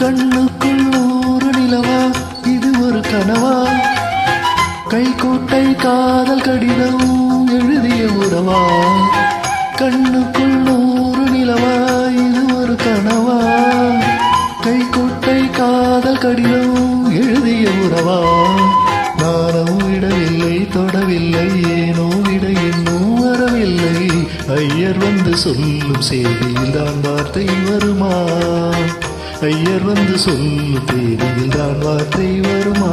கண்ணுக்குள் ஒரு நிலவா இது ஒரு கனவா கைகோட்டை காதல் கடிதம் எழுதிய உறவா கண்ணுக்குள் ஒரு நிலவா இது ஒரு கனவா கைகோட்டை காதல் கடிதம் எழுதிய உறவா நானும் விடவில்லை தொடவில்லை ஏனோ விட இன்னும் வரவில்லை ஐயர் வந்து சொல்லும் செய்தியில் தான் வார்த்தை வருமா ஐயர் வந்து சொல்லும் தேதியில் தான் வார்த்தை வருமா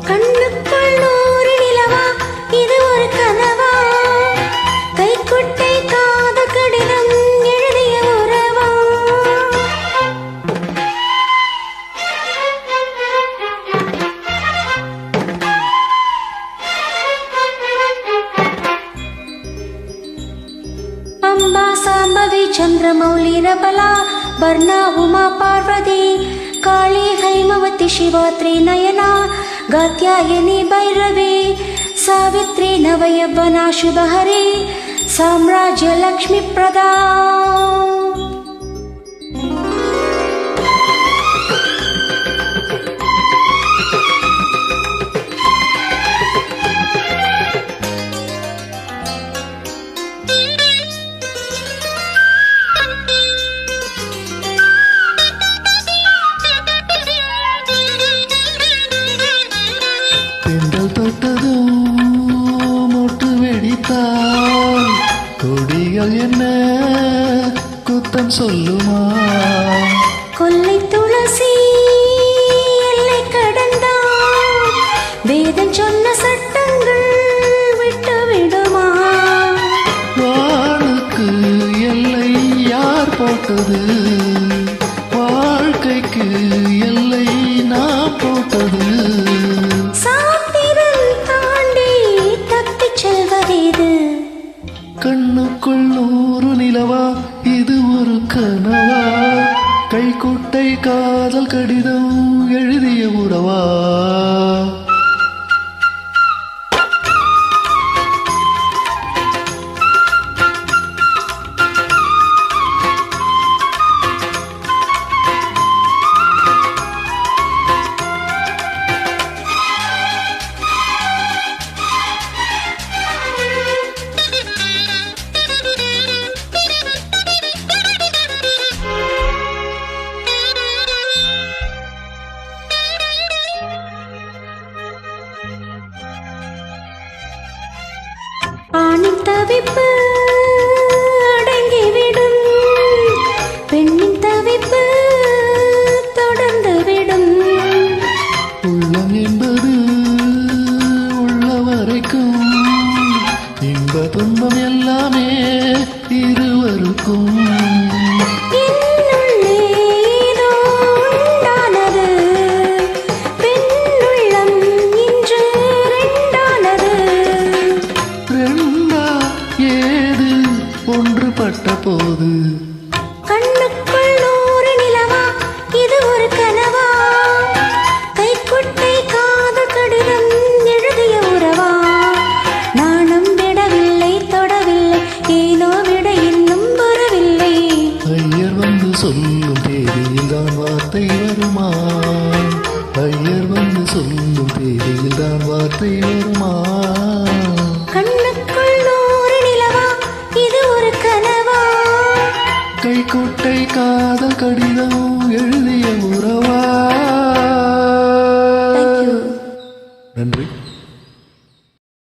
கண்ணுக்குள் நூறு நிலவா இது ஒரு கனவா கைக்குட்டை காதல் கடிதம் எழுதிய உறவா அம்பா சாம்பவி சந்திரமௌலி நபலா वर्णा उमा पार्वती काली हैमवती शिवत्री नयना कात्यायनी भैरवी सावित्री नवयवना शुभहरी साम्राज्य लक्ष्मी प्रदा கொடிகள் என்ன குத்தம் சொல்லுமா கொல்லை துளசி எல்லை கடந்தால் வேதம் சொன்ன சட்டங்கள் விட்டு விடுமா வாளுக்கு எல்லை யார் போட்டது வாழ்க்கைக்கு எல்லை நான் போட்டது கண்ணுக்குள் நூறு நிலவா இது ஒரு கனவா கைக்குட்டை காதல் கடிதம் எழுதிய உறவா ஆணின் தவிப்பு அடங்கிவிடும் பெண்ணின் தவிப்பு தொடர்ந்துவிடும் உள்ளம் என்பது உள்ள வரைக்கும் இன்ப துன்பம் எல்லாமே இருவருக்கும் ஒன்றுபட்ட போது கண்ணுக்குள் நூறு நிலவா இது ஒரு கனவா கைக்குட்டை காதல் கடிதம் எழுதிய உறவா நானும் விடவில்லை தொடவில்லை ஏனோ விட இன்னும் வரவில்லை ஐயர் வந்து சொல்லும் தேதியில் தான் வார்த்தை வருமா ஐயர் வந்து சொல்லும் தேதியில் தான் வார்த்தை வருமா கண்ணுக்குள் நூறு நிலவா இது ஒரு கனவா கைக்குட்டை காதல் கடிதம் எழுதிய